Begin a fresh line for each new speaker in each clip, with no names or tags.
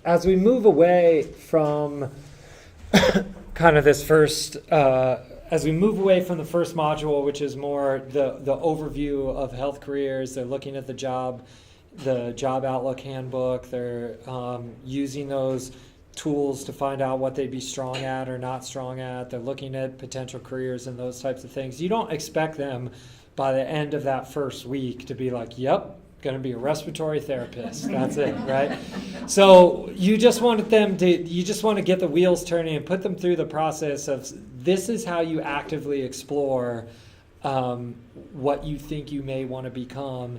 As we move away from kind of this first, as we move away from the first module, which is more the overview of health careers, they're looking at the job outlook handbook, they're using those tools to find out what they'd be strong at or not strong at, they're looking at potential careers and those types of things. You don't expect them by the end of that first week to be like, yep, going to be a respiratory therapist. That's it, right? So you just want to get the wheels turning and put them through the process of this is how you actively explore what you think you may want to become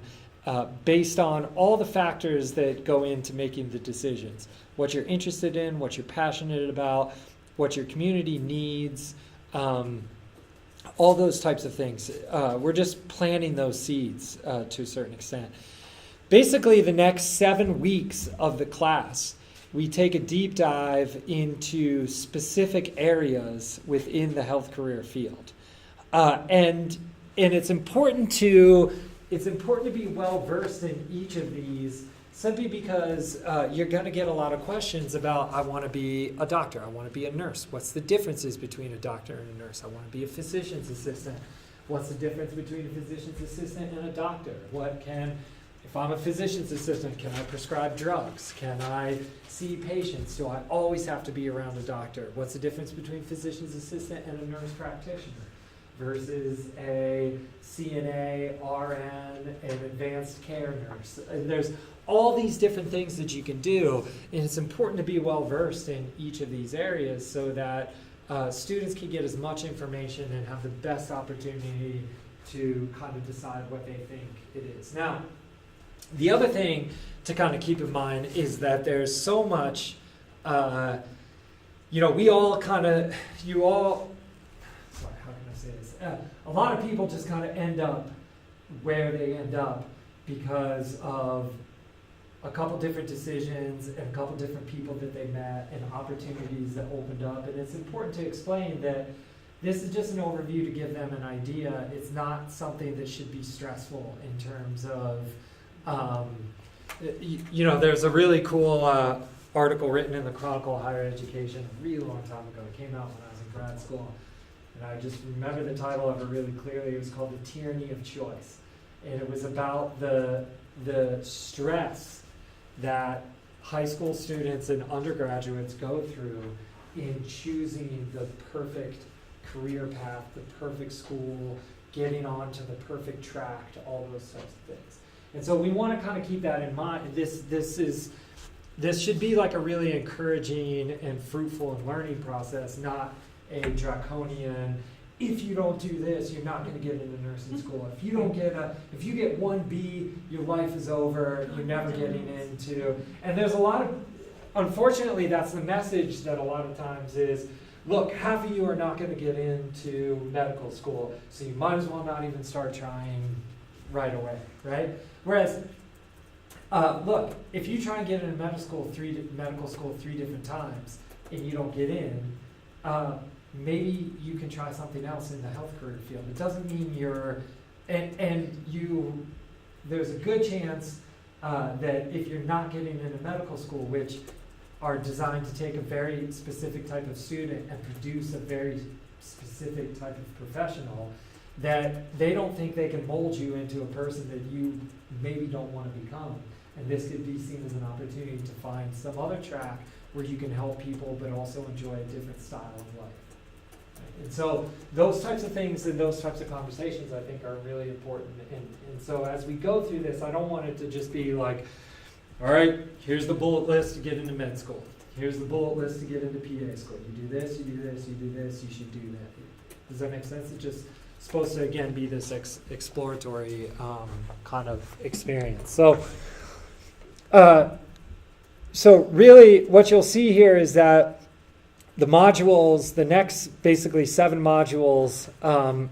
based on all the factors that go into making the decisions. What you're interested in, what you're passionate about, what your community needs, all those types of things. We're just planting those seeds to a certain extent. Basically, the next 7 weeks of the class, we take a deep dive into specific areas within the health career field. And it's important to be well versed in each of these, simply because you're going to get a lot of questions about, I want to be a doctor, I want to be a nurse. What's the differences between a doctor and a nurse? I want to be a physician's assistant. What's the difference between a physician's assistant and a doctor? If I'm a physician's assistant, can I prescribe drugs? Can I see patients? Do I always have to be around a doctor? What's the difference between physician's assistant and a nurse practitioner versus a CNA, RN, an advanced care nurse? There's all these different things that you can do, and it's important to be well versed in each of these areas so that students can get as much information and have the best opportunity to kind of decide what they think it is. Now, the other thing to kind of keep in mind is that there's so much, sorry, how can I say this? A lot of people just kind of end up where they end up because of a couple different decisions and a couple different people that they met and opportunities that opened up. And it's important to explain that this is just an overview to give them an idea. It's not something that should be stressful in terms of, there's a really cool article written in the Chronicle of Higher Education a really long time ago. It came out when I was in grad school. And I just remember the title of it really clearly. It was called The Tyranny of Choice. And it was about the stress that high school students and undergraduates go through in choosing the perfect career path, the perfect school, getting onto the perfect track, all those types of things. And so we want to kind of keep that in mind. This should be like a really encouraging and fruitful and learning process, not a draconian, if you don't do this, you're not going to get into nursing school. If you get 1B, your life is over, you're never getting into. And there's a lot of, unfortunately, that's the message that a lot of times is, look, half of you are not going to get into medical school, so you might as well not even start trying right away, right? Whereas, look, if you try and get into medical school three different times and you don't get in, maybe you can try something else in the health career field. It doesn't mean there's a good chance that if you're not getting into medical school, which are designed to take a very specific type of student and produce a very specific type of professional, that they don't think they can mold you into a person that you maybe don't want to become. And this could be seen as an opportunity to find some other track where you can help people but also enjoy a different style of life. Right? And so those types of things and those types of conversations I think are really important. And so as we go through this, I don't want it to just be like, all right, here's the bullet list to get into med school. Here's the bullet list to get into PA school. You do this, you do this, you do this, you should do that. Does that make sense? It's just supposed to, again, be this exploratory kind of experience. So really what you'll see here is that the modules, the next basically 7 modules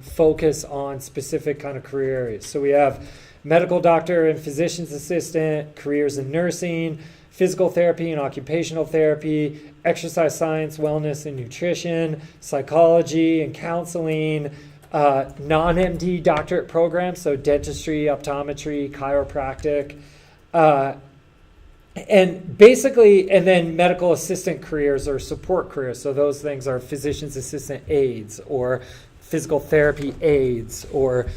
focus on specific kind of career areas. So we have medical doctor and physician's assistant, careers in nursing, physical therapy and occupational therapy, exercise science, wellness and nutrition, psychology and counseling, non-MD doctorate programs, so dentistry, optometry, chiropractic, And basically, and then medical assistant careers or support careers. So those things are physician's assistant aides or physical therapy aides or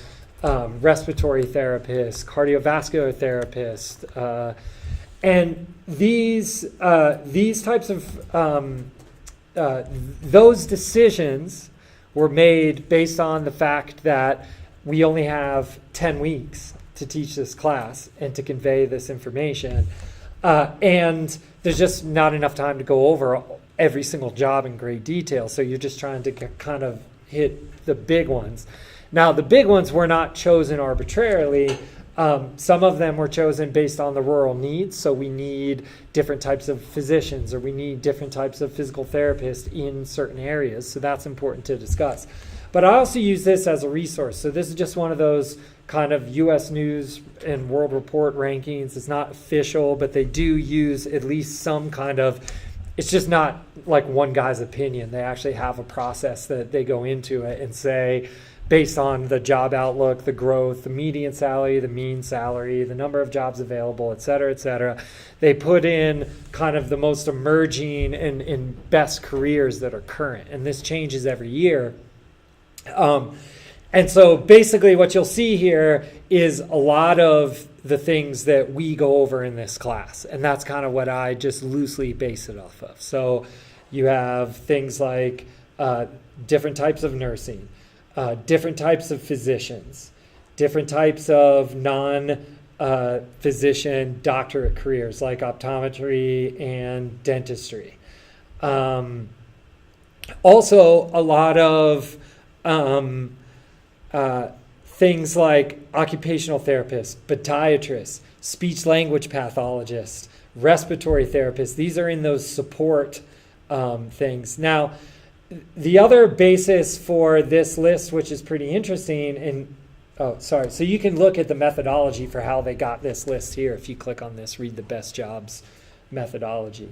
respiratory therapists, cardiovascular therapists. And these types of, those decisions were made based on the fact that we only have 10 weeks to teach this class and to convey this information. And there's just not enough time to go over every single job in great detail. So you're just trying to kind of hit the big ones. Now, the big ones were not chosen arbitrarily. Some of them were chosen based on the rural needs. So we need different types of physicians, or we need different types of physical therapists in certain areas. So that's important to discuss. But I also use this as a resource. So this is just one of those kind of U.S. News and World Report rankings. It's not official, but they do use at least some kind of, it's just not like one guy's opinion. They actually have a process that they go into it and say, based on the job outlook, the growth, the median salary, the mean salary, the number of jobs available, et cetera, they put in kind of the most emerging and best careers that are current. And this changes every year. And so basically what you'll see here is a lot of the things that we go over in this class. And that's kind of what I just loosely base it off of. So you have things like different types of nursing, different types of physicians, different types of non-physician doctorate careers like optometry and dentistry. Also, a lot of things like occupational therapists, podiatrists, speech language pathologists, respiratory therapists. These are in those support things. Now, the other basis for this list, which is pretty interesting, so you can look at the methodology for how they got this list here. If you click on this, read the best jobs methodology.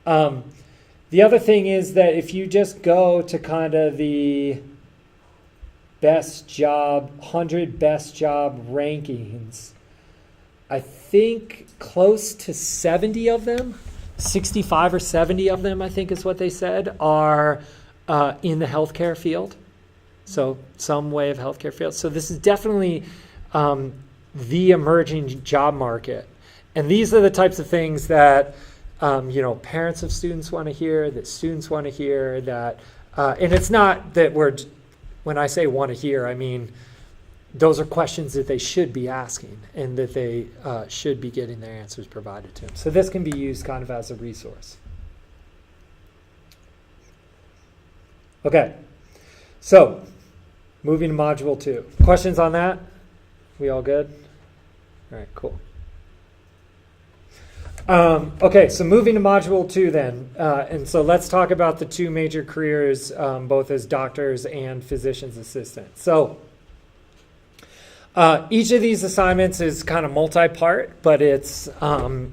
The other thing is that if you just go to kind of the best job, 100 best job rankings, I think close to 70 of them, 65 or 70 of them, I think is what they said, are in the healthcare field. So some way of healthcare field. So this is definitely the emerging job market. And these are the types of things that parents of students want to hear, that students want to hear, that and it's not that when I say want to hear, I mean those are questions that they should be asking and that they should be getting their answers provided to them. So this can be used kind of as a resource. Okay, so moving to Module 2. Questions on that? We all good? All right, cool. Okay, so moving to Module 2 then. And so let's talk about the two major careers, both as doctors and physician's assistants. So each of these assignments is kind of multi-part, but it's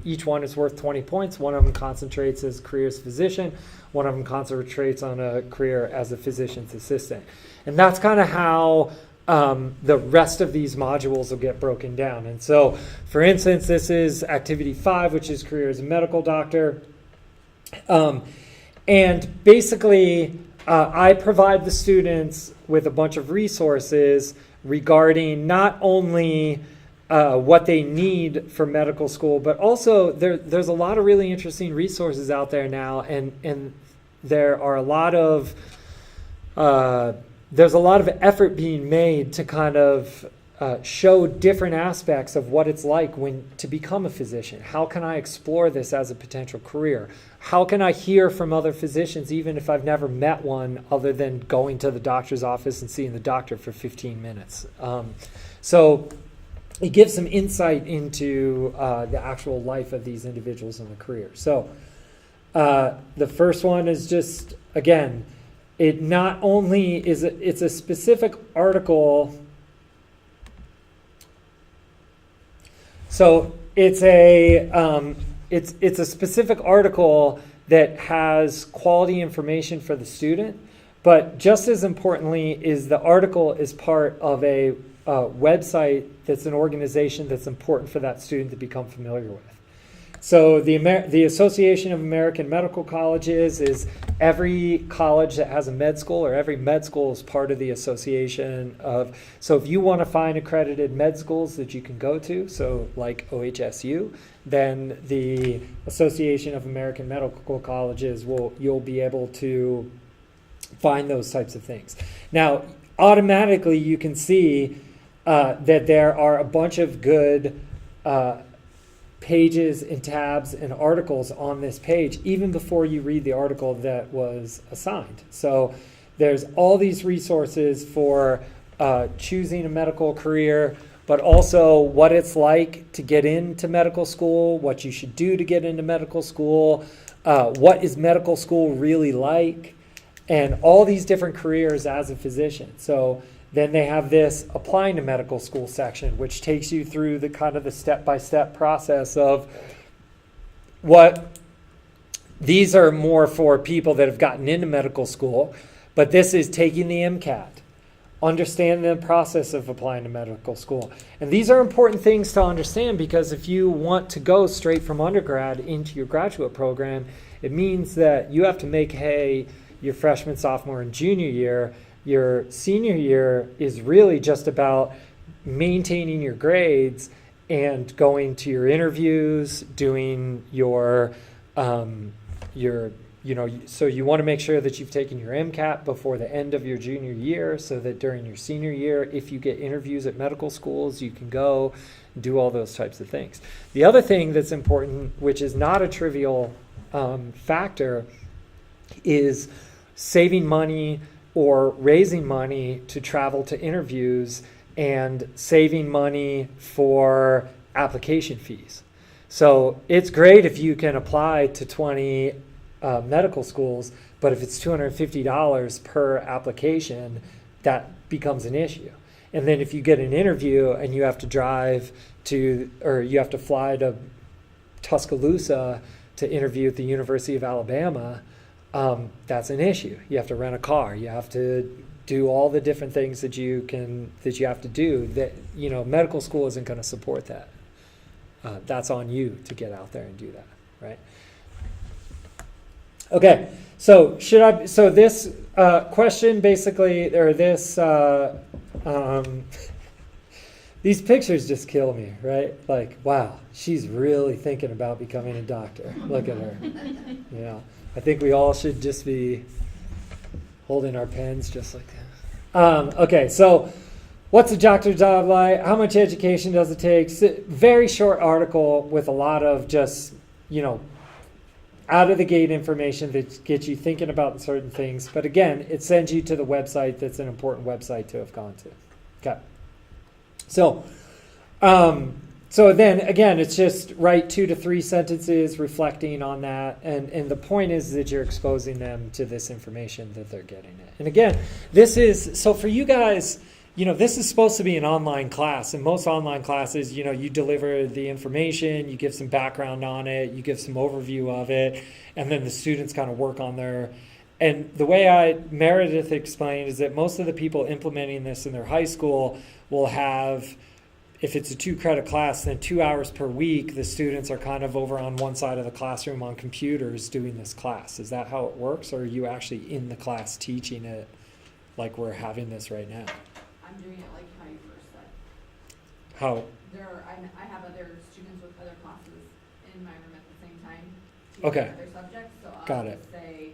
each one is worth 20 points. One of them concentrates as career as physician. One of them concentrates on a career as a physician's assistant. And that's kind of how the rest of these modules will get broken down. And so, for instance, this is Activity 5, which is career as a medical doctor. And basically, I provide the students with a bunch of resources regarding not only what they need for medical school, but also there's a lot of really interesting resources out there now, and there are a lot of there's a lot of effort being made to kind of show different aspects of what it's like to become a physician. How can I explore this as a potential career? How can I hear from other physicians, even if I've never met one, other than going to the doctor's office and seeing the doctor for 15 minutes? So it gives some insight into the actual life of these individuals in the career. So the first one is just, again, it not only is it's a specific article. So it's a specific article that has quality information for the student, but just as importantly is the article is part of a website that's an organization that's important for that student to become familiar with. So the Association of American Medical Colleges is every college that has a med school, or every med school is part of the association of. So if you want to find accredited med schools that you can go to, so like OHSU, then the Association of American Medical Colleges you'll be able to find those types of things. Now, automatically you can see that there are a bunch of good pages and tabs and articles on this page, even before you read the article that was assigned. So there's all these resources for choosing a medical career, but also what it's like to get into medical school, what you should do to get into medical school, what is medical school really like, and all these different careers as a physician. So then they have this applying to medical school section, which takes you through the kind of the step-by-step process of what these are more for people that have gotten into medical school, but this is taking the MCAT, understand the process of applying to medical school. And these are important things to understand, because if you want to go straight from undergrad into your graduate program, it means that you have to make hay your freshman, sophomore, and junior year. Your senior year is really just about maintaining your grades and going to your interviews, doing your so you want to make sure that you've taken your MCAT before the end of your junior year, so that during your senior year, if you get interviews at medical schools, you can go and do all those types of things. The other thing that's important, which is not a trivial factor, is saving money or raising money to travel to interviews and saving money for application fees. So it's great if you can apply to 20 medical schools, but if it's $250 per application, that becomes an issue. And then if you get an interview and you have to drive to, or you have to fly to Tuscaloosa to interview at the University of Alabama, that's an issue. You have to rent a car. You have to do all the different things that you have to do. That medical school isn't going to support that. That's on you to get out there and do that, right? Okay, so this question basically, or this these pictures just kill me, right? Like, wow, she's really thinking about becoming a doctor. Look at her. I think we all should just be holding our pens just like that. Okay, so what's a doctor's job like? How much education does it take? Very short article with a lot of just, out of the gate information that gets you thinking about certain things. But again, it sends you to the website that's an important website to have gone to. Okay. So then again, it's just write 2 to 3 sentences reflecting on that. And the point is that you're exposing them to this information that they're getting it. And again, so for you guys, this is supposed to be an online class. And most online classes, you deliver the information, you give some background on it, you give some overview of it, and then the students kind of work on their. And the way Meredith explained is that most of the people implementing this in their high school will have, if it's a 2-credit class, then 2 hours per week, the students are kind of over on one side of the classroom on computers doing this class. Is that how it works? Or are you actually in the class teaching it like we're having this right now?
I'm doing it like how you first said.
How?
I have other students with other classes in my room at the same time.
Okay.
Other subjects, so
Got
I'll
it.
just say,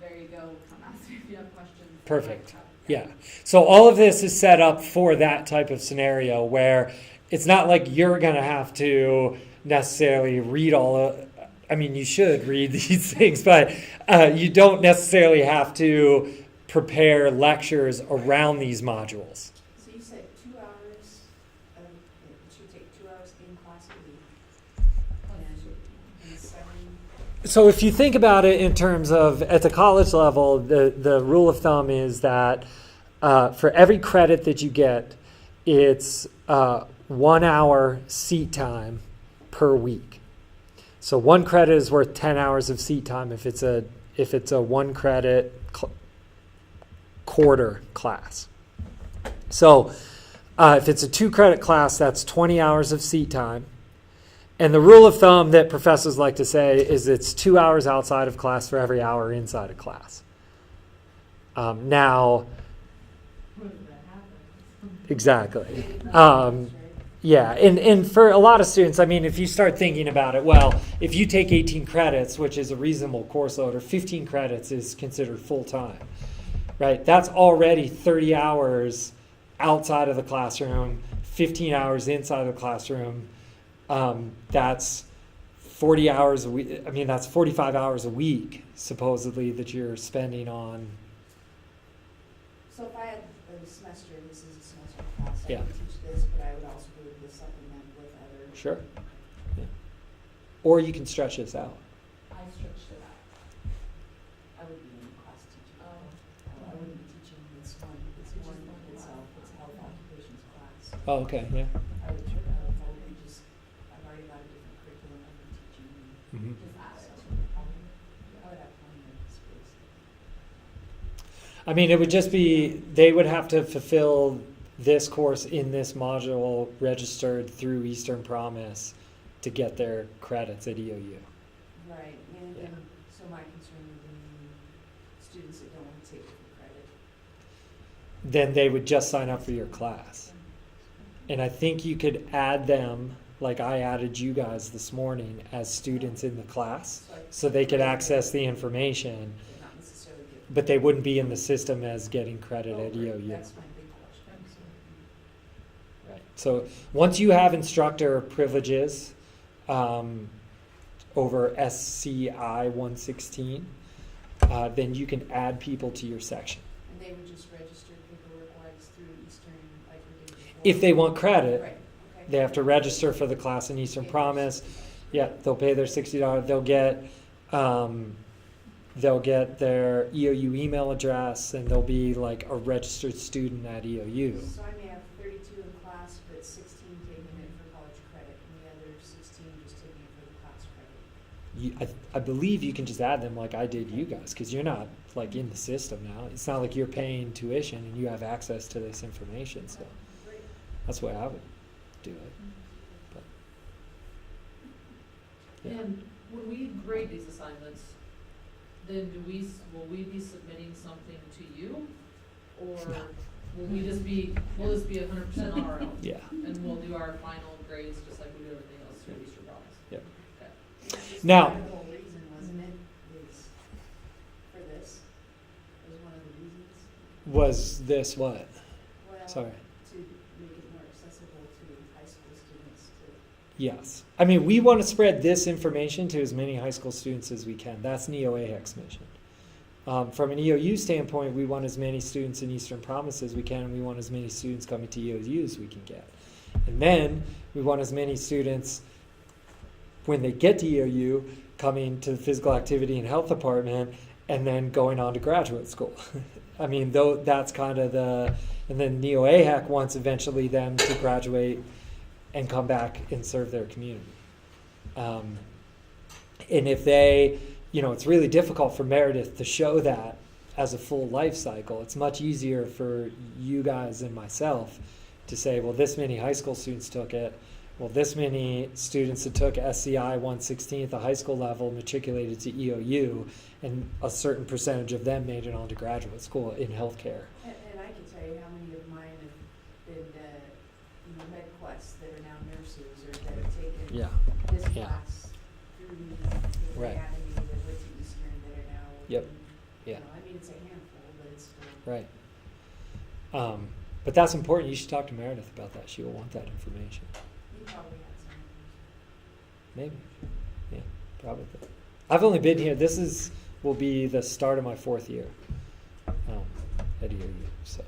there you go, come ask me if you have questions.
Perfect. Yeah. So all of this is set up for that type of scenario where it's not like you're going to have to necessarily read you should read these things, but you don't necessarily have to prepare lectures around these modules.
So you said 2 hours, it should take 2 hours in class a week. And 7.
So if you think about it in terms of at the college level, the rule of thumb is that for every credit that you get, it's 1 hour seat time per week. So 1 credit is worth 10 hours of seat time if it's a 1 credit quarter class. So if it's a 2 credit class, that's 20 hours of seat time. And the rule of thumb that professors like to say is it's 2 hours outside of class for every hour inside of class. Now, exactly. Yeah, and for a lot of students, I mean, if you start thinking about it, well, if you take 18 credits, which is a reasonable course load, or 15 credits is considered full-time, right? That's already 30 hours outside of the classroom, 15 hours inside of the classroom. That's 40 hours a week. I mean, that's 45 hours a week, supposedly, that you're spending on.
So if I had a semester, this is a semester class, I
Yeah.
would teach this, but I would also do the supplement with other.
Sure. Yeah. Or you can stretch this out.
I stretched it out.
I would be in class teaching.
Oh.
I wouldn't be teaching this one, it's one itself, it's a health occupations class.
Oh, okay, yeah.
I would probably just, I've already got a different curriculum I've been teaching.
Mm-hmm.
Just add it.
I would have plenty of space.
I mean, it would just be, they would have to fulfill this course in this module registered through Eastern Promise to get their credits at EOU.
Right, and
Yeah.
so my concern would be students that don't want to take it for credit.
Then they would just sign up for your class. And I think you could add them, like I added you guys this morning, as students in the class, so they could access the information,
But not necessarily get.
but they wouldn't be in the system as getting credit at
Oh, right,
EOU.
that's my big question.
Right. So once you have instructor privileges over SCI 116, then you can add people to your section.
And they would just register paperwork-wise through Eastern, like we did before?
If they want credit,
Right, okay.
they have to register for the class in Eastern Promise. Yeah, they'll pay their $60. They'll get their EOU email address, and they'll be like a registered student at EOU.
So I may have 32 in class, but 16 taking it for college credit, and the other 16 just taking it for the class credit.
I believe you can just add them like I did you guys, because you're not like in the system now. It's not like you're paying tuition and you have access to this information. So
Great.
that's the way I would do it. But, yeah.
And when we grade these assignments, then will we be submitting something to you? Or
No.
will this be 100% on our own?
Yeah.
And we'll do our final grades just like we do everything else through Eastern Promise?
Yep.
Okay.
Just
Now-
kind of the whole reason, wasn't it, is for this, was one of the reasons?
Was this what?
Well,
Sorry.
to make it more accessible to high school students to.
Yes. I mean, we want to spread this information to as many high school students as we can. That's NEO-AHEC's mission. From an EOU standpoint, we want as many students in Eastern Promise as we can, and we want as many students coming to EOU as we can get. And then we want as many students, when they get to EOU, coming to the physical activity and health department, and then going on to graduate school. I mean, though that's kind of and then NEO-AHEC wants eventually them to graduate and come back and serve their community. And if they, it's really difficult for Meredith to show that as a full life cycle. It's much easier for you guys and myself to say, well, this many high school students took it. Well, this many students that took SCI 116 at the high school level matriculated to EOU, and a certain percentage of them made it onto graduate school in healthcare.
And I can tell you how many of mine have been, med quests that are now nurses, or that have taken
Yeah.
this
Yeah.
class through the
Right.
academy that went to Eastern that are now.
Yep.
working.
Yeah.
I mean, it's a handful, but it's still.
Right. But that's important. You should talk to Meredith about that. She will want that information.
You probably had some.
Maybe. Yeah, probably. I've only been here. Will be the start of my 4th year at EOU, so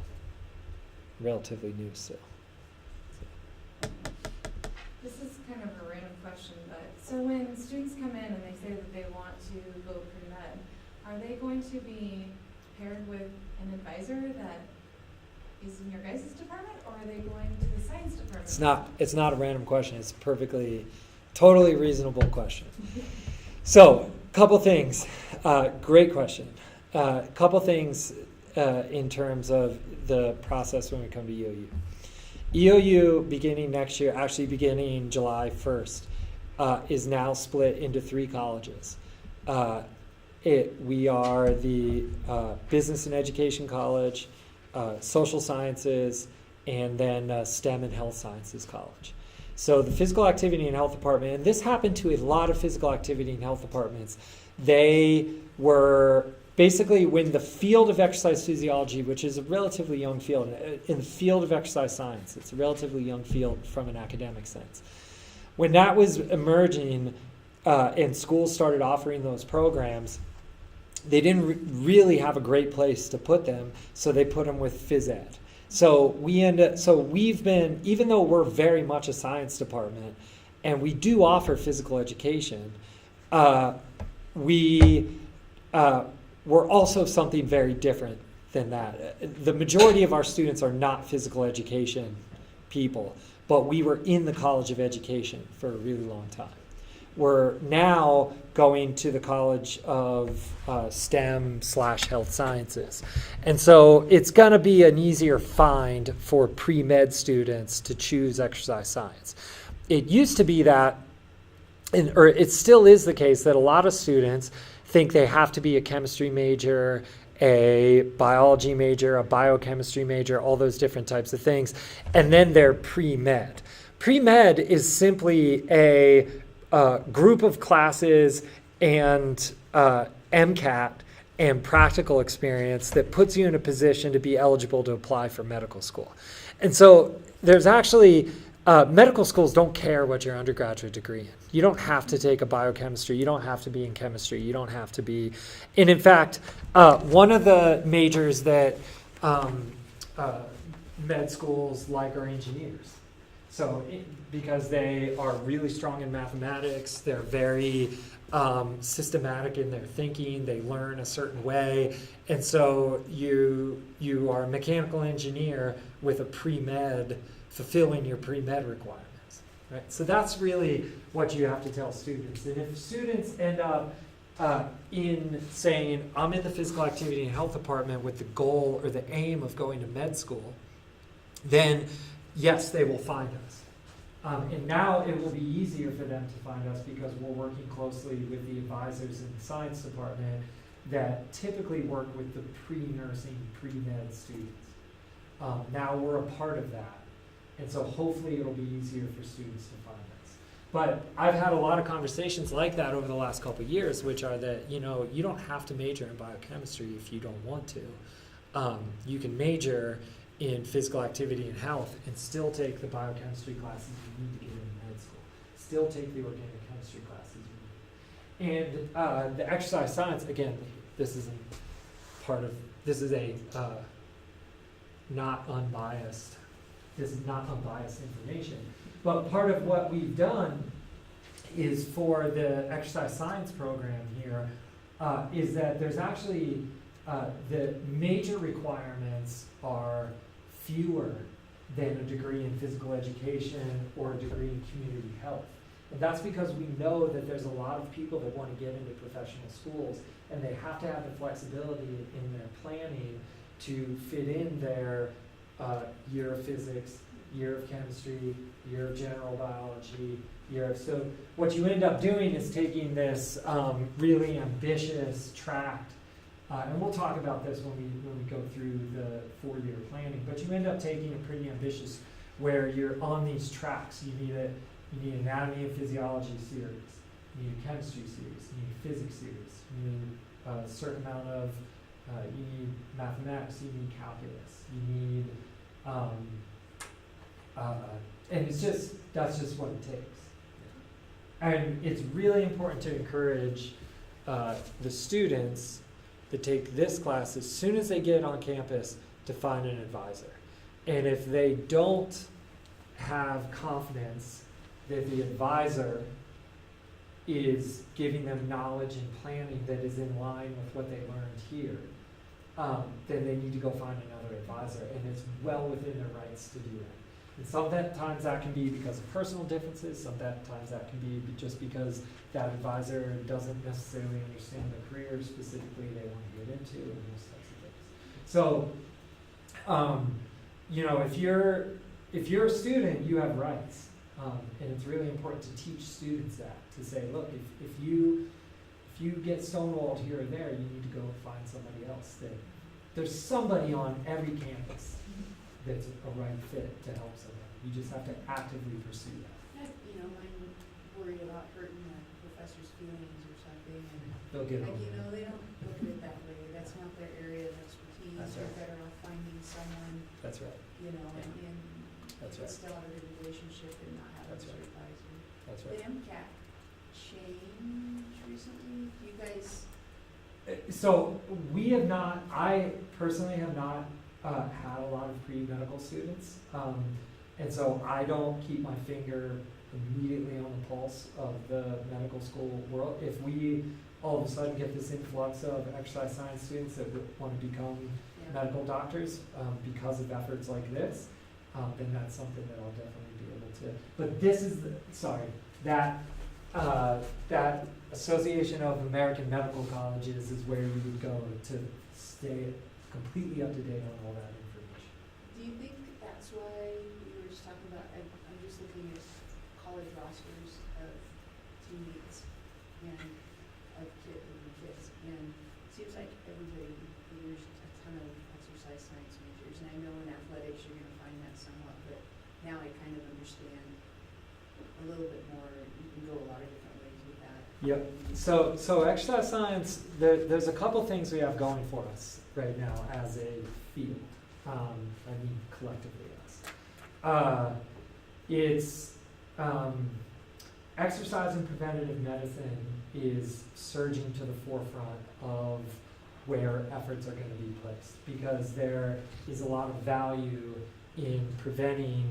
relatively new still.
This is kind of a random question, but so when students come in and they say that they want to go pre-med, are they going to be paired with an advisor that is in your guys' department, or are they going to the science department?
It's not a random question. It's totally reasonable question. So, couple things. Great question. Couple things in terms of the process when we come to EOU. EOU beginning next year, actually beginning July 1st, is now split into 3 colleges. We are the Business and Education College, Social Sciences, and then STEM and Health Sciences College. So the Physical Activity and Health Department, and this happened to a lot of physical activity and health departments, they were basically, when the field of exercise physiology, which is a relatively young field, in the field of exercise science, it's a relatively young field from an academic sense. When that was emerging and schools started offering those programs, they didn't really have a great place to put them, so they put them with phys ed. So we've been, even though we're very much a science department, and we do offer physical education, we're also something very different than that. The majority of our students are not physical education people, but we were in the College of Education for a really long time. We're now going to the College of STEM/Health Sciences. And so it's going to be an easier find for pre-med students to choose exercise science. It used to be that, or it still is the case, that a lot of students think they have to be a chemistry major, a biology major, a biochemistry major, all those different types of things, and then they're pre-med. Pre-med is simply a group of classes and MCAT and practical experience that puts you in a position to be eligible to apply for medical school. And so there's actually, medical schools don't care what your undergraduate degree is. You don't have to take a biochemistry. You don't have to be in chemistry. You don't have to be, and in fact, one of the majors that med schools like are engineers. So because they are really strong in mathematics, they're very systematic in their thinking, they learn a certain way, and so you are a mechanical engineer with a pre-med, fulfilling your pre-med requirements, right? So that's really what you have to tell students. And if students end up in saying, I'm in the physical activity and health department with the goal or the aim of going to med school, then yes, they will find us. And now it will be easier for them to find us because we're working closely with the advisors in the science department that typically work with the pre-nursing, pre-med students. Now we're a part of that. And so hopefully it'll be easier for students to find us. But I've had a lot of conversations like that over the last couple of years, which are that, you don't have to major in biochemistry if you don't want to. You can major in physical activity and health and still take the biochemistry classes you need to get into med school. Still take the organic chemistry classes you need. And the exercise science, again, this is a not unbiased. This is not unbiased information. But part of what we've done is for the exercise science program here is that there's actually the major requirements are fewer than a degree in physical education or a degree in community health. And that's because we know that there's a lot of people that want to get into professional schools, and they have to have the flexibility in their planning to fit in their year of physics, year of chemistry, year of general biology, so what you end up doing is taking this really ambitious tract, and we'll talk about this when we go through the 4-year planning, but you end up taking a pretty ambitious where you're on these tracks. You need anatomy and physiology series, you need a chemistry series, you need a physics series, you need a certain amount of, you need mathematics, you need calculus, you need, and that's just what it takes. And it's really important to encourage the students that take this class as soon as they get on campus to find an advisor. And if they don't have confidence that the advisor is giving them knowledge and planning that is in line with what they learned here, then they need to go find another advisor, and it's well within their rights to do that. And sometimes that can be because of personal differences, sometimes that can be just because that advisor doesn't necessarily understand the career specifically they want to get into and those types of things. So, if you're a student, you have rights. And it's really important to teach students that, to say, look, if you get stonewalled here or there, you need to go find somebody else. That there's somebody on every campus that's a right fit to help somebody. You just have to actively pursue that.
I'm worried about hurting the professor's feelings or something, and
They'll get over it.
they don't look at it that way. That's not their area of expertise.
That's
They're
right.
better off finding someone,
That's right.
and
That's
they
right.
still have a good relationship and not have a
That's right.
supervisor.
That's
The
right.
MCAT changed recently. Do you guys?
So we have not, I personally have not had a lot of pre-medical students. And so I don't keep my finger immediately on the pulse of the medical school world. If we all of a sudden get this influx of exercise science students that want to become medical doctors because of efforts like this, then that's something that I'll definitely be able to. But this is that Association of American Medical Colleges is where you would go to stay completely up to date on all that information.
Do you think that's why we were just talking about? I'm just looking at college rosters of teammates and of kids, and it seems like everybody, there's a ton of exercise science majors, and I know in athletics you're going to find that somewhat, but now I kind of understand a little bit more. You can go a lot of different ways with that.
Yep. So exercise science, there's a couple things we have going for us right now as a field. I mean collectively us. It's exercise and preventative medicine is surging to the forefront of where efforts are going to be placed, because there is a lot of value in preventing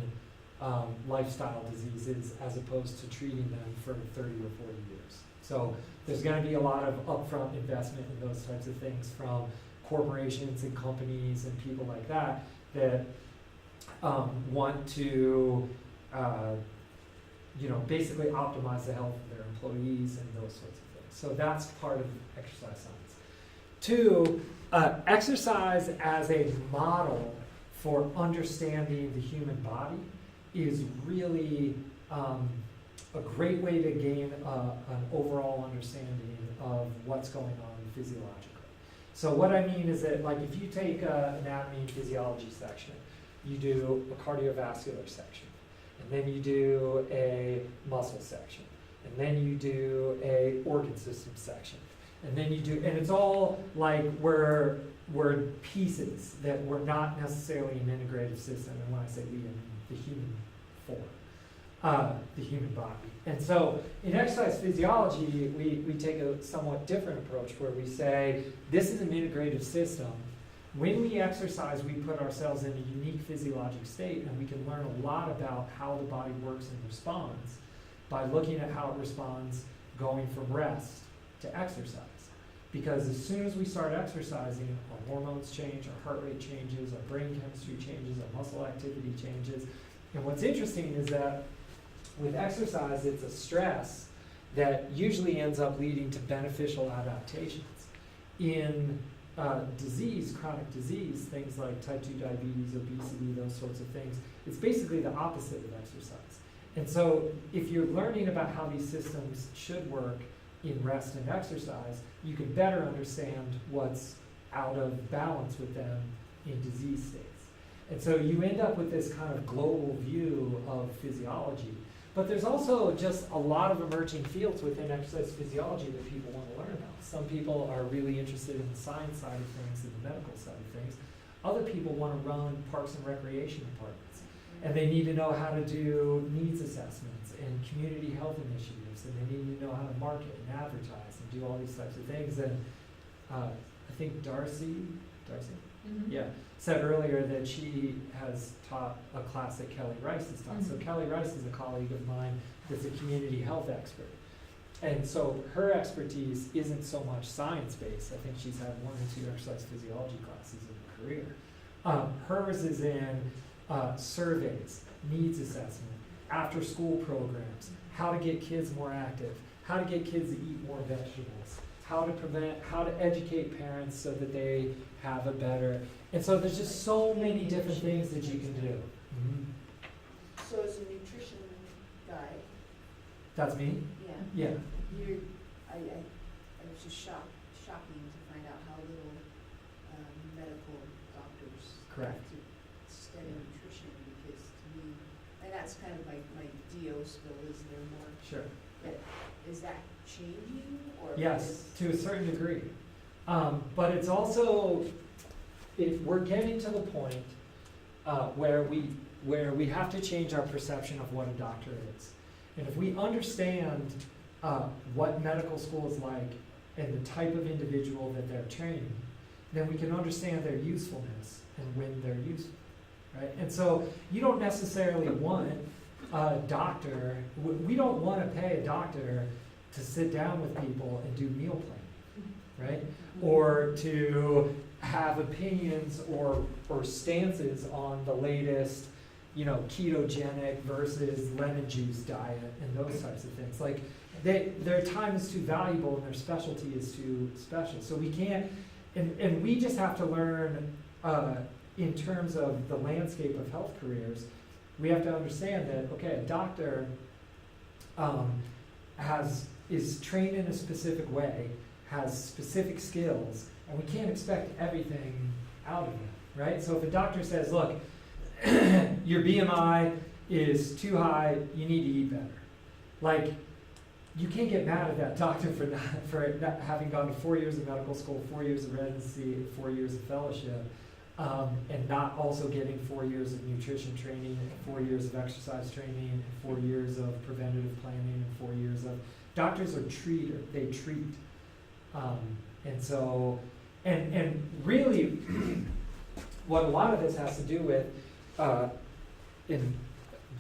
lifestyle diseases as opposed to treating them for 30 or 40 years. So there's going to be a lot of upfront investment in those types of things from corporations and companies and people like that want to basically optimize the health of their employees and those sorts of things. So that's part of exercise science. Two, exercise as a model for understanding the human body is really a great way to gain an overall understanding of what's going on physiologically. So what I mean is that, like, if you take an anatomy and physiology section, you do a cardiovascular section, and then you do a muscle section, and then you do a organ system section, and then you do, and it's all like we're pieces that were not necessarily an integrative system. And when I say we, I mean the human form, the human body. And so in exercise physiology, we take a somewhat different approach where we say this is an integrative system. When we exercise, we put ourselves in a unique physiologic state, and we can learn a lot about how the body works and responds by looking at how it responds going from rest to exercise. Because as soon as we start exercising, our hormones change, our heart rate changes, our brain chemistry changes, our muscle activity changes. And what's interesting is that with exercise, it's a stress that usually ends up leading to beneficial adaptations. In disease, chronic disease, things like type 2 diabetes, obesity, those sorts of things, it's basically the opposite of exercise. And so if you're learning about how these systems should work in rest and exercise, you can better understand what's out of balance with them in disease states. And so you end up with this kind of global view of physiology. But there's also just a lot of emerging fields within exercise physiology that people want to learn about. Some people are really interested in the science side of things and the medical side of things. Other people want to run parks and recreation departments. And they need to know how to do needs assessments and community health initiatives. And they need to know how to market and advertise and do all these types of things. And I think Darcy,
Mm-hmm.
yeah, said earlier that she has taught a class that Kelly Rice has taught. So Kelly Rice is a colleague of mine that's a community health expert. And so her expertise isn't so much science-based. I think she's had 1 or 2 exercise physiology classes in her career. Hers is in surveys, needs assessment, after-school programs, how to get kids more active, how to get kids to eat more vegetables, how to educate parents so that they have a better, and so there's just so many different things that you can do. Mm-hmm.
So as a nutrition
That's me?
Yeah.
Yeah.
I was just shocking to find out how little medical doctors
Correct.
have to study nutrition, because to me, and that's kind of my DO skill, is there more,
Sure.
but is that changing, or?
Yes, to a certain degree. But it's also, if we're getting to the point where we have to change our perception of what a doctor is. And if we understand what medical school is like and the type of individual that they're training, then we can understand their usefulness and when they're useful, right? And so you don't necessarily want a doctor, we don't want to pay a doctor to sit down with people and do meal planning, right? Or to have opinions or stances on the latest, ketogenic versus lemon juice diet and those types of things. Like, their time is too valuable and their specialty is too special. So we can't, and we just have to learn, in terms of the landscape of health careers, we have to understand that, okay, a doctor is trained in a specific way, has specific skills, and we can't expect everything out of them, right? So if a doctor says, look, your BMI is too high, you need to eat better. Like, you can't get mad at that doctor for not having gone to 4 years of medical school, 4 years of residency, 4 years of fellowship, and not also getting 4 years of nutrition training, and 4 years of exercise training, and 4 years of preventative planning, and 4 years of... Doctors are treaters, they treat. And so, and really, what a lot of this has to do with,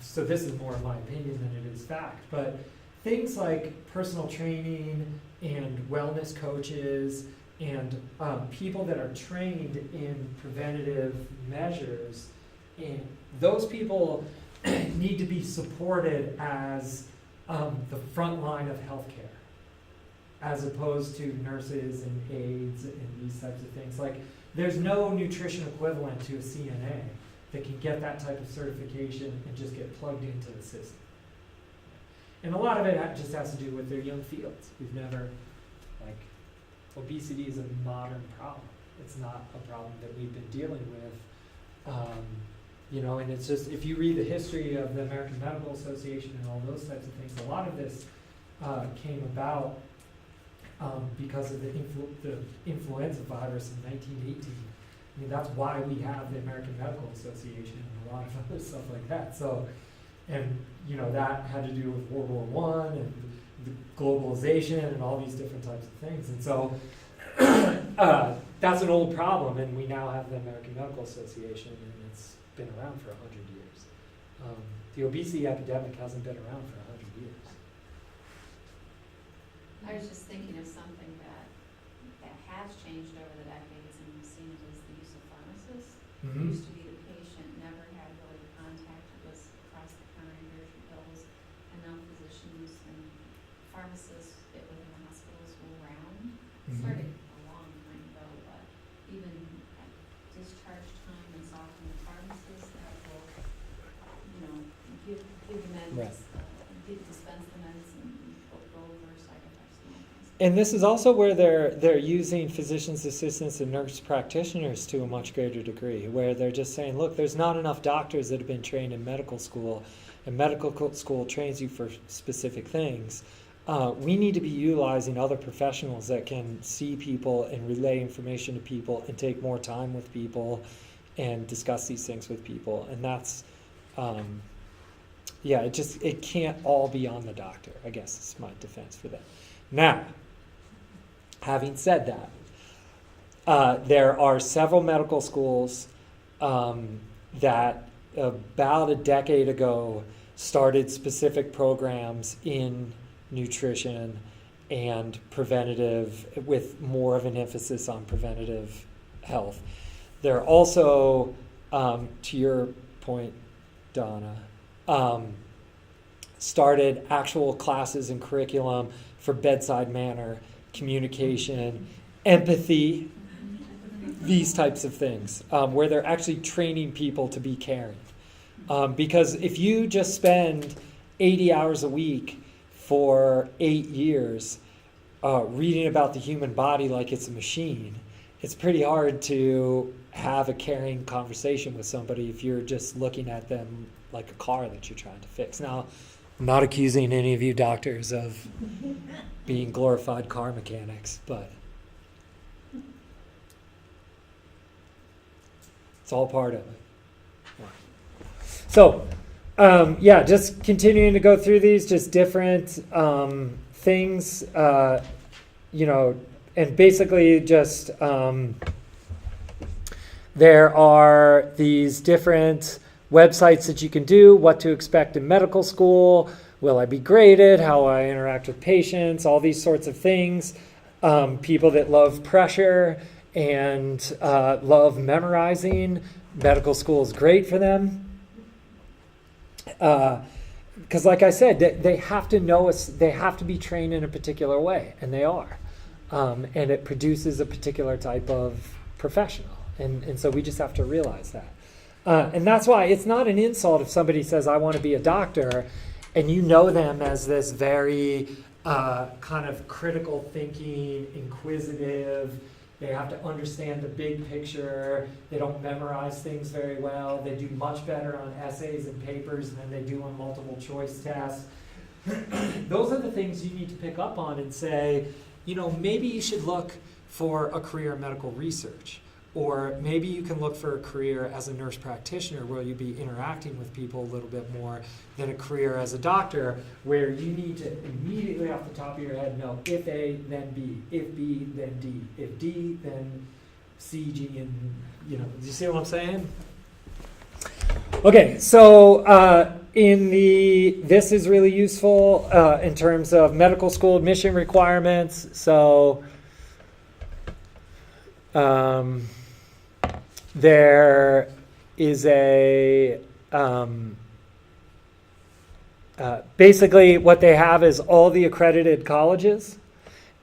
so this is more of my opinion than it is fact, but things like personal training and wellness coaches and people that are trained in preventative measures, and those people need to be supported as the front line of healthcare, as opposed to nurses and aides and these types of things. Like, there's no nutrition equivalent to a CNA that can get that type of certification and just get plugged into the system. And a lot of it just has to do with their young fields. We've never, obesity is a modern problem. It's not a problem that we've been dealing with. And it's just, if you read the history of the American Medical Association and all those types of things, a lot of this came about because of the influenza virus in 1918. I mean, that's why we have the American Medical Association and a lot of other stuff like that. So, and that had to do with World War I and the globalization and all these different types of things. And so that's an old problem, and we now have the American Medical Association, and it's been around for 100 years. The obesity epidemic hasn't been around for 100 years.
I was just thinking of something that has changed over the decades, and we've seen it as the use of pharmacists. It used to be the patient never had really contact, it was across the counter infusion pills, and now physicians and pharmacists within the hospitals will round. Started a long time ago, but even at discharge time, it's often the pharmacist that will, give the meds,
Right.
dispense the medicine, go over side effects and all kinds of.
And this is also where they're using physicians' assistants and nurse practitioners to a much greater degree, where they're just saying, look, there's not enough doctors that have been trained in medical school, and medical school trains you for specific things. We need to be utilizing other professionals that can see people and relay information to people and take more time with people and discuss these things with people. And that's, it can't all be on the doctor, I guess is my defense for that. Now, having said that, there are several medical schools that about a decade ago started specific programs in nutrition and preventative, with more of an emphasis on preventative health. There are also, to your point, Donna, started actual classes and curriculum for bedside manner, communication, empathy, these types of things, where they're actually training people to be caring. Because if you just spend 80 hours a week for 8 years reading about the human body like it's a machine, it's pretty hard to have a caring conversation with somebody if you're just looking at them like a car that you're trying to fix. Now, I'm not accusing any of you doctors of being glorified car mechanics, but it's all part of it. So, yeah, just continuing to go through these, just different things, and basically just there are these different websites that you can do, what to expect in medical school, will I be graded, how I interact with patients, all these sorts of things. People that love pressure and love memorizing, medical school is great for them. Because like I said, they have to know us, they have to be trained in a particular way, and they are. And it produces a particular type of professional. And so we just have to realize that. And that's why it's not an insult if somebody says, I want to be a doctor, and you know them as this very kind of critical thinking, inquisitive. They have to understand the big picture. They don't memorize things very well. They do much better on essays and papers than they do on multiple choice tests. Those are the things you need to pick up on and say, maybe you should look for a career in medical research. Or maybe you can look for a career as a nurse practitioner where you'll be interacting with people a little bit more than a career as a doctor where you need to immediately off the top of your head know if A, then B, if B, then D, if D, then C, G, and do you see what I'm saying? Okay, so this is really useful in terms of medical school admission requirements. So there is a basically what they have is all the accredited colleges,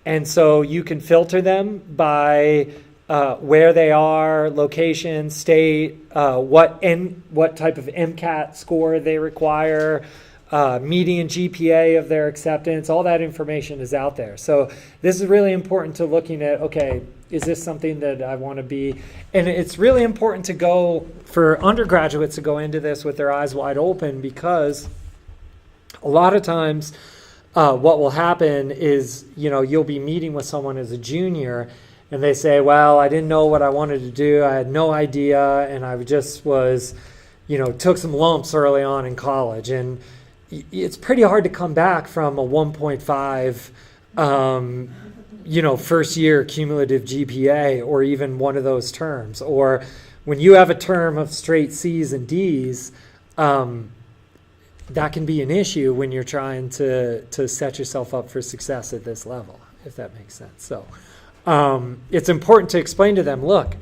and so you can filter them by where they are, location, state, what type of MCAT score they require, median GPA of their acceptance. All that information is out there. So this is really important to looking at, okay, is this something that I want to be? And it's really important to go for undergraduates to go into this with their eyes wide open, because a lot of times what will happen is, you'll be meeting with someone as a junior and they say, well, I didn't know what I wanted to do. I had no idea. And I just was, took some lumps early on in college. And it's pretty hard to come back from a 1.5, first year cumulative GPA, or even one of those terms. Or when you have a term of straight C's and D's, that can be an issue when you're trying to set yourself up for success at this level, if that makes sense. So it's important to explain to them, look,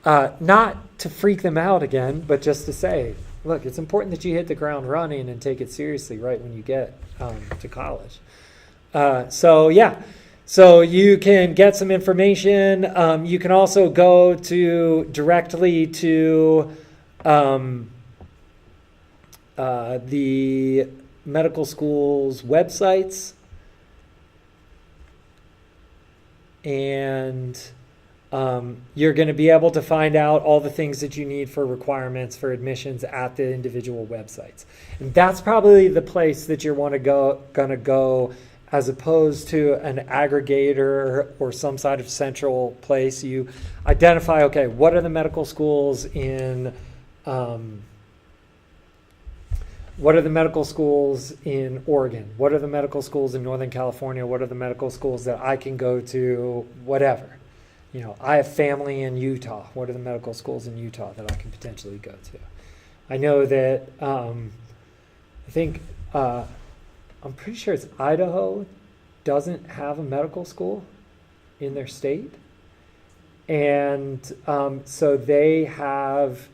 not to freak them out again, but just to say, look, it's important that you hit the ground running and take it seriously right when you get to college. So you can get some information. You can also go directly to the medical school's websites, and you're going to be able to find out all the things that you need for requirements for admissions at the individual websites. And that's probably the place that you're going to go as opposed to an aggregator or some sort of central place. You identify, okay, what are the medical schools in Oregon? What are the medical schools in Northern California? What are the medical schools that I can go to, whatever? I have family in Utah. What are the medical schools in Utah that I can potentially go to? I know that, I'm pretty sure it's Idaho doesn't have a medical school in their state. And so they have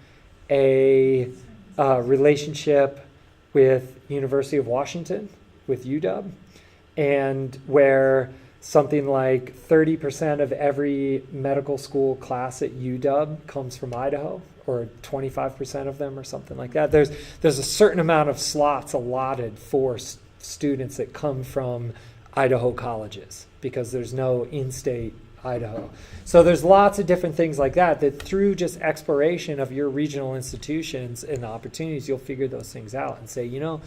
a relationship with University of Washington, with UW, and where something like 30% of every medical school class at UW comes from Idaho, or 25% of them, or something like that. There's a certain amount of slots allotted for students that come from Idaho colleges because there's no in-state Idaho. So there's lots of different things like that through just exploration of your regional institutions and the opportunities, you'll figure those things out and say, you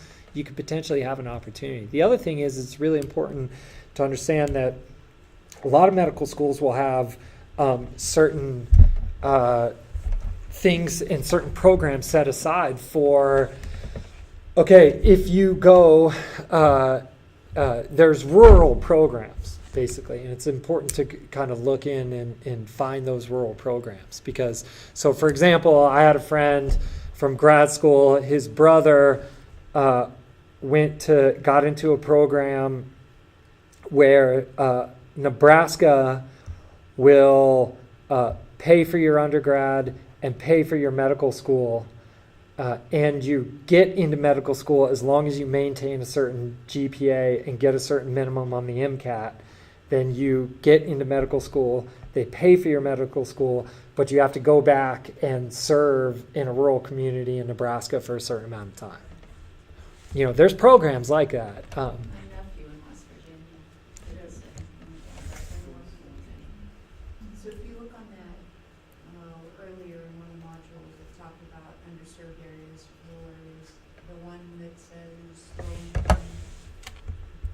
could potentially have an opportunity. The other thing is it's really important to understand that a lot of medical schools will have certain things and certain programs set aside for, okay, if you go, there's rural programs, basically, and it's important to kind of look in and find those rural programs because, so for example, I had a friend from grad school, his brother got into a program where Nebraska will pay for your undergrad and pay for your medical school, and you get into medical school as long as you maintain a certain GPA and get a certain minimum on the MCAT. Then you get into medical school, they pay for your medical school, but you have to go back and serve in a rural community in Nebraska for a certain amount of time. There's programs like that.
My nephew in West Virginia, it is,
So if you look on that, earlier in one of the modules, it talked about underserved areas, rural areas, the one that says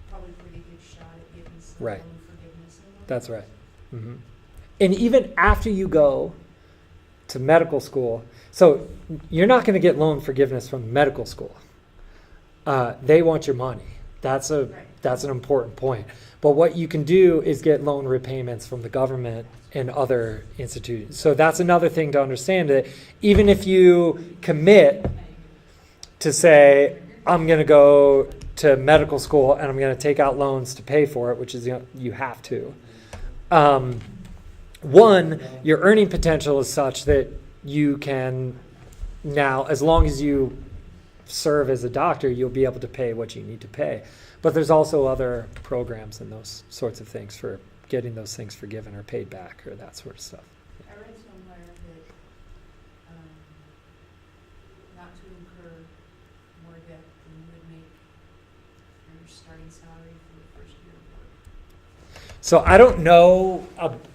probably pretty good shot at getting some
Right.
loan forgiveness.
That's right. Mm-hmm. And even after you go to medical school, so you're not going to get loan forgiveness from medical school. They want your money. That's an important point. But what you can do is get loan repayments from the government and other institutions. So that's another thing to understand, that even if you commit to say, I'm going to go to medical school and I'm going to take out loans to pay for it, which is, you have to. One, your earning potential is such that you can now, as long as you serve as a doctor, you'll be able to pay what you need to pay. But there's also other programs and those sorts of things for getting those things forgiven or paid back or that sort of stuff.
I read somewhere that not to incur more debt than you would make your starting salary for the first year of work.
So I don't know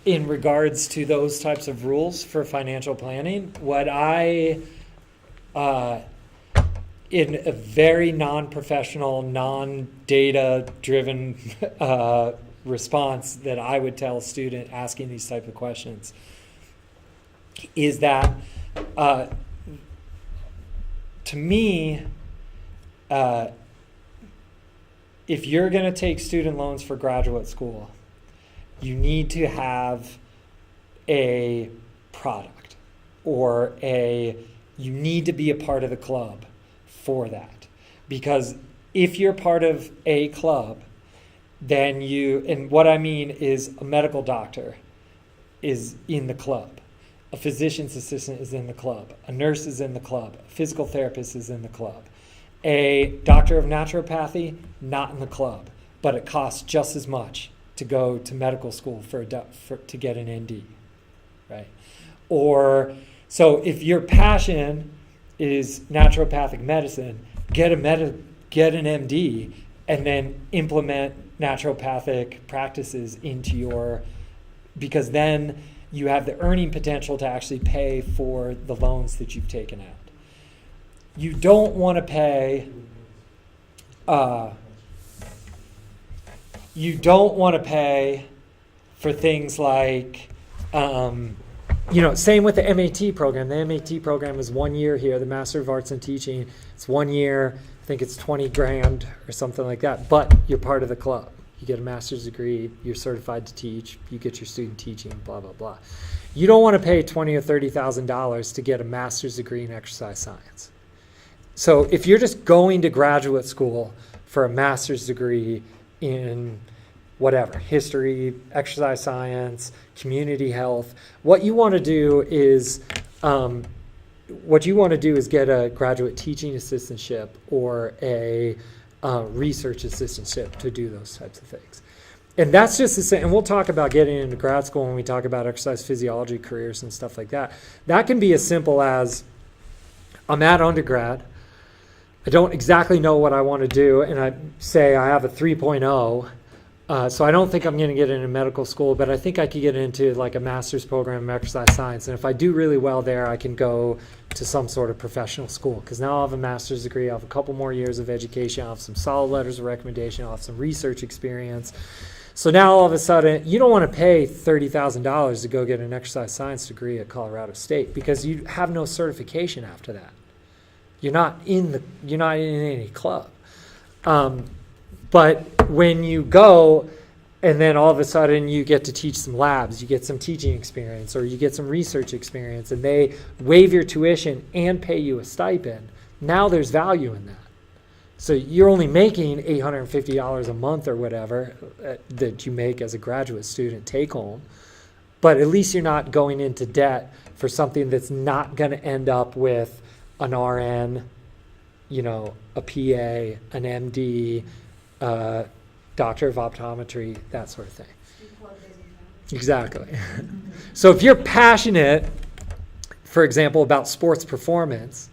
in regards to those types of rules for financial planning. What I, in a very non-professional, non-data driven response that I would tell a student asking these type of questions is that to me, if you're going to take student loans for graduate school, you need to have a product or you need to be a part of the club for that. Because if you're part of a club, then and what I mean is a medical doctor is in the club. A physician's assistant is in the club. A nurse is in the club. A physical therapist is in the club. A doctor of naturopathy, not in the club, but it costs just as much to go to medical school to get an ND, right? Or, so if your passion is naturopathic medicine, get an MD and then implement naturopathic practices into because then you have the earning potential to actually pay for the loans that you've taken out. You don't want to pay for things like, same with the MAT program. The MAT program is 1 year here, the Master of Arts in Teaching. It's 1 year, I think it's $20,000 or something like that, but you're part of the club. You get a master's degree, you're certified to teach, you get your student teaching, blah, blah, blah. You don't want to pay $20,000 or $30,000 to get a master's degree in exercise science. So if you're just going to graduate school for a master's degree in whatever, history, exercise science, community health, what you want to do is get a graduate teaching assistantship or a research assistantship to do those types of things. And that's just the same, and we'll talk about getting into grad school when we talk about exercise physiology careers and stuff like that. That can be as simple as, I'm at undergrad, I don't exactly know what I want to do, and I say I have a 3.0, so I don't think I'm going to get into medical school, but I think I could get into like a master's program in exercise science, and if I do really well there, I can go to some sort of professional school, because now I'll have a master's degree, I'll have a couple more years of education, I'll have some solid letters of recommendation, I'll have some research experience. So now all of a sudden, you don't want to pay $30,000 to go get an exercise science degree at Colorado State, because you have no certification after that. You're not in any club. But when you go and then all of a sudden you get to teach some labs, you get some teaching experience, or you get some research experience, and they waive your tuition and pay you a stipend, now there's value in that. So you're only making $850 a month or whatever that you make as a graduate student take home, but at least you're not going into debt for something that's not going to end up with an RN, a PA, an MD, doctor of optometry, that sort of thing. Exactly. So if you're passionate, for example, about sports performance,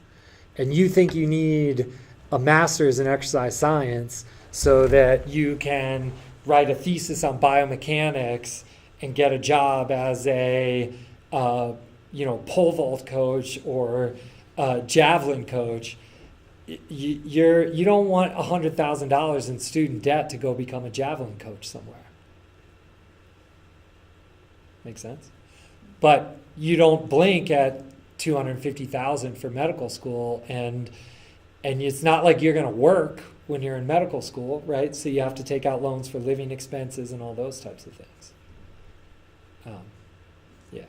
and you think you need a master's in exercise science so that you can write a thesis on biomechanics and get a job as a pole vault coach or javelin coach, you don't want $100,000 in student debt to go become a javelin coach somewhere. Make sense? But you don't blink at $250,000 for medical school, and it's not like you're going to work when you're in medical school, right? So you have to take out loans for living expenses and all those types of things. Yeah.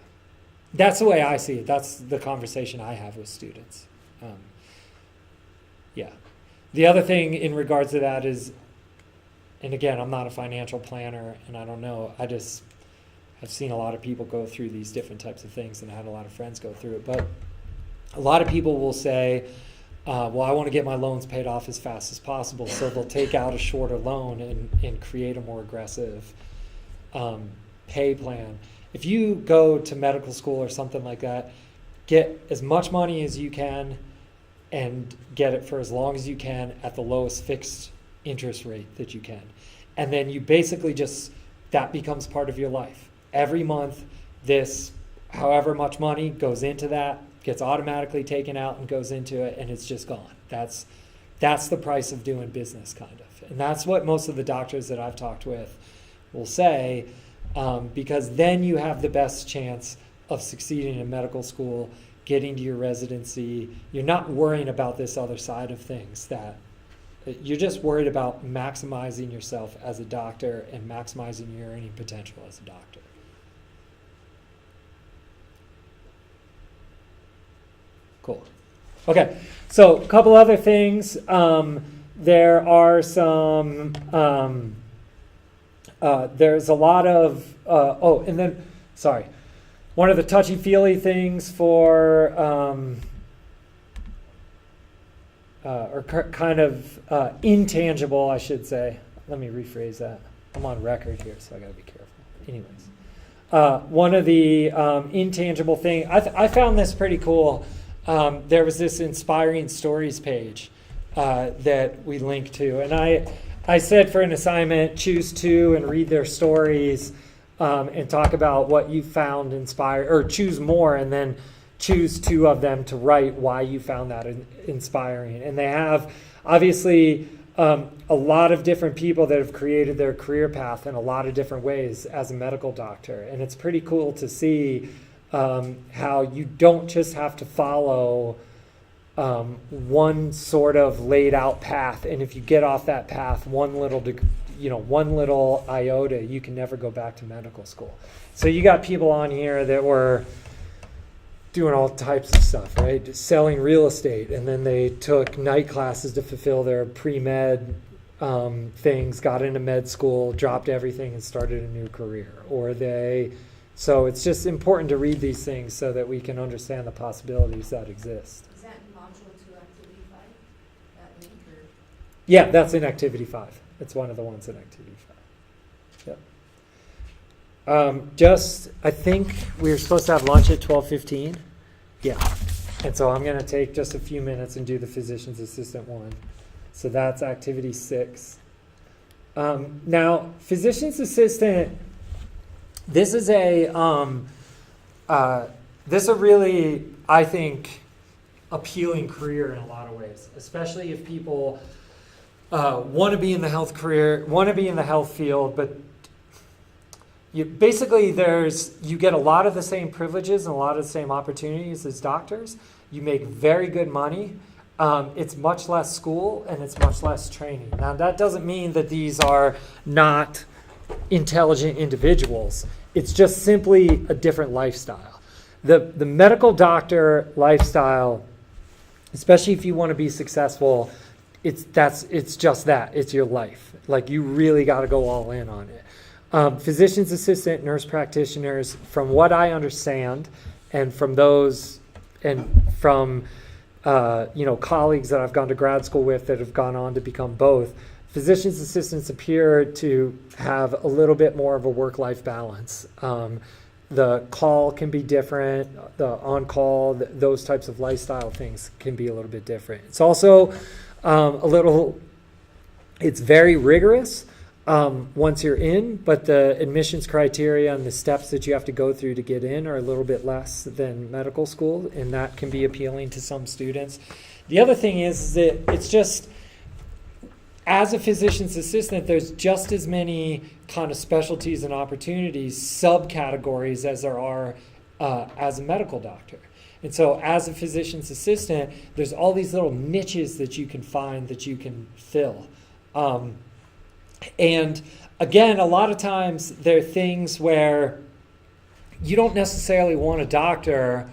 That's the way I see it. That's the conversation I have with students. Yeah. The other thing in regards to that is, and again, I'm not a financial planner and I don't know, I've seen a lot of people go through these different types of things, and I had a lot of friends go through it. But a lot of people will say, well, I want to get my loans paid off as fast as possible, so they'll take out a shorter loan and create a more aggressive pay plan. If you go to medical school or something like that, get as much money as you can and get it for as long as you can at the lowest fixed interest rate that you can. And then you basically that becomes part of your life. Every month, this, however much money goes into that, gets automatically taken out and goes into it, and it's just gone. That's the price of doing business, kind of. And that's what most of the doctors that I've talked with will say, because then you have the best chance of succeeding in medical school, getting to your residency. You're not worrying about this other side of things. That you're just worried about maximizing yourself as a doctor and maximizing your earning potential as a doctor. Cool. Okay, so a couple other things. There are some, there's a lot of, one of the touchy-feely things for, intangible, I should say. Let me rephrase that. I'm on record here, so I gotta be careful. Anyways, one of the intangible thing, I found this pretty cool. There was this inspiring stories page that we linked to, and I said for an assignment, choose two and read their stories and talk about what you found inspiring, or choose more and then choose two of them to write why you found that inspiring. And they have obviously a lot of different people that have created their career path in a lot of different ways as a medical doctor, and it's pretty cool to see how you don't just have to follow one sort of laid out path, and if you get off that path one little iota, you can never go back to medical school. So you got people on here that were doing all types of stuff, right? Just selling real estate, and then they took night classes to fulfill their pre-med things, got into med school, dropped everything and started a new career. So it's just important to read these things so that we can understand the possibilities that exist.
Is that in module 2, activity 5, that link, or?
Yeah, that's in activity 5. It's one of the ones in activity 5. Yep. I think we were supposed to have lunch at 12:15. Yeah. And so I'm going to take just a few minutes and do the physician's assistant one. So that's activity 6. Now, physician's assistant, this is a really, I think, appealing career in a lot of ways, especially if people want to be in the health career, want to be in the health field, but you get a lot of the same privileges and a lot of the same opportunities as doctors. You make very good money. It's much less school and it's much less training. Now, that doesn't mean that these are not intelligent individuals. It's just simply a different lifestyle. The medical doctor lifestyle, especially if you want to be successful, it's just that. It's your life. Like, you really got to go all in on it. Physician's assistant, nurse practitioners, from what I understand, and from those, and from colleagues that I've gone to grad school with that have gone on to become both, physician's assistants appear to have a little bit more of a work-life balance. The call can be different, the on-call, those types of lifestyle things can be a little bit different. It's also it's very rigorous once you're in, but the admissions criteria and the steps that you have to go through to get in are a little bit less than medical school, and that can be appealing to some students. The other thing is that it's just, as a physician's assistant, there's just as many kind of specialties and opportunities, subcategories, as there are as a medical doctor. And so as a physician's assistant, there's all these little niches that you can find that you can fill. And again, a lot of times there are things where you don't necessarily want a doctor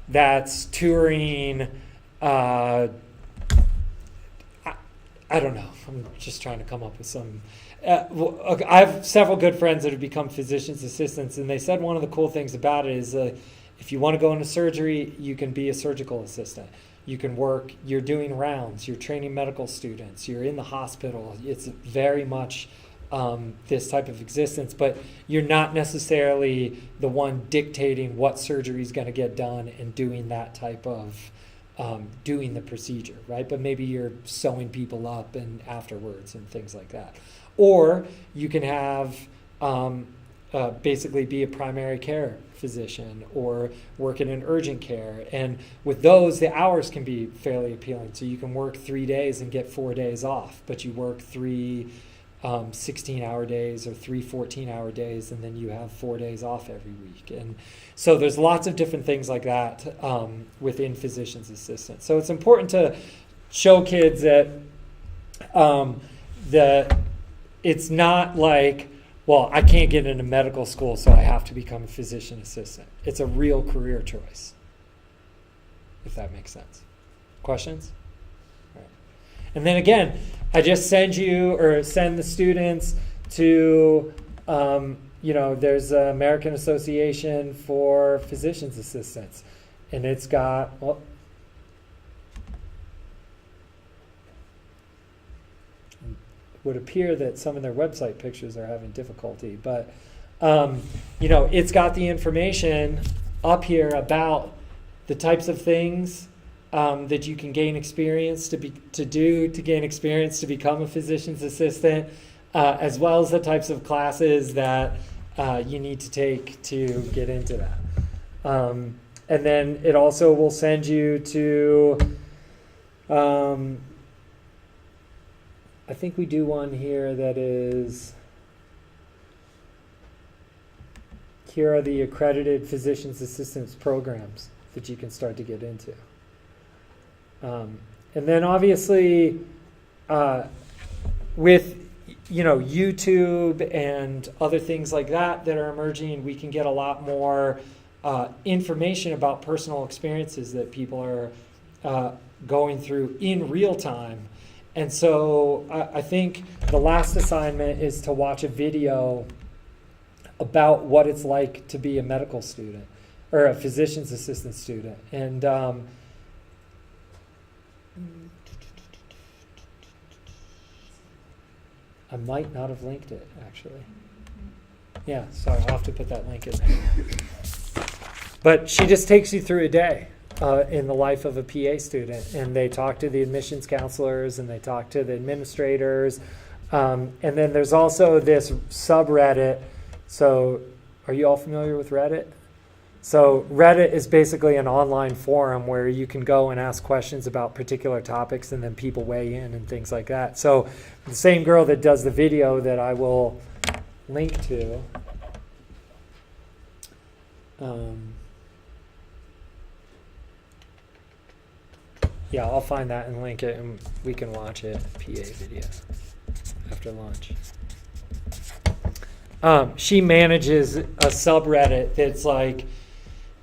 that's touring, I don't know, I'm just trying to come up with some. I have several good friends that have become physician's assistants, and they said one of the cool things about it is if you want to go into surgery, you can be a surgical assistant. You can work, you're doing rounds, you're training medical students, you're in the hospital. It's very much this type of existence, but you're not necessarily the one dictating what surgery is going to get done and doing that type of, doing the procedure, right? But maybe you're sewing people up and afterwards and things like that. Or you can have basically be a primary care physician or work in an urgent care. And with those, the hours can be fairly appealing. So you can work 3 days and get 4 days off, but you work 3 16-hour days or 3 14-hour days, and then you have 4 days off every week. And so there's lots of different things like that within physician's assistants. So it's important to show kids that that it's not like, well, I can't get into medical school, so I have to become a physician assistant. It's a real career choice, if that makes sense. Questions? All right. And then again, I just send the students to, there's an American Association for Physicians Assistants, and it's got, would appear that some of their website pictures are having difficulty, but it's got the information up here about the types of things that you can gain experience to gain experience to become a physician's assistant, as well as the types of classes that you need to take to get into that. And then it also will send you to I think we do one here that is, here are the accredited physician's assistants programs that you can start to get into. And then obviously with YouTube and other things like that are emerging, we can get a lot more information about personal experiences that people are going through in real time. And so I think the last assignment is to watch a video about what it's like to be a medical student or a physician's assistant student. And I might not have linked it, actually. Yeah, so I'll have to put that link in there. But she just takes you through a day in the life of a PA student, and they talk to the admissions counselors and they talk to the administrators. And then there's also this subreddit. So are you all familiar with Reddit? So Reddit is basically an online forum where you can go and ask questions about particular topics, and then people weigh in and things like that. So the same girl that does the video that I will link to, yeah, I'll find that and link it, and we can watch it, PA video, after lunch. She manages a subreddit that's like,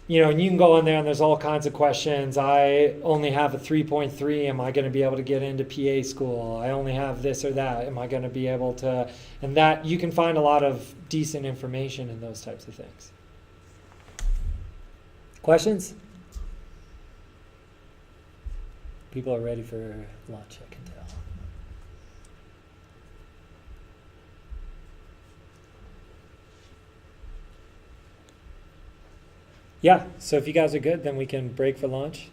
and you can go in there and there's all kinds of questions. I only have a 3.3. Am I going to be able to get into PA school? I only have this or that. Am I going to be able to? And that you can find a lot of decent information in those types of things. Questions? People are ready for lunch, I can tell. Yeah, so if you guys are good, then we can break for lunch.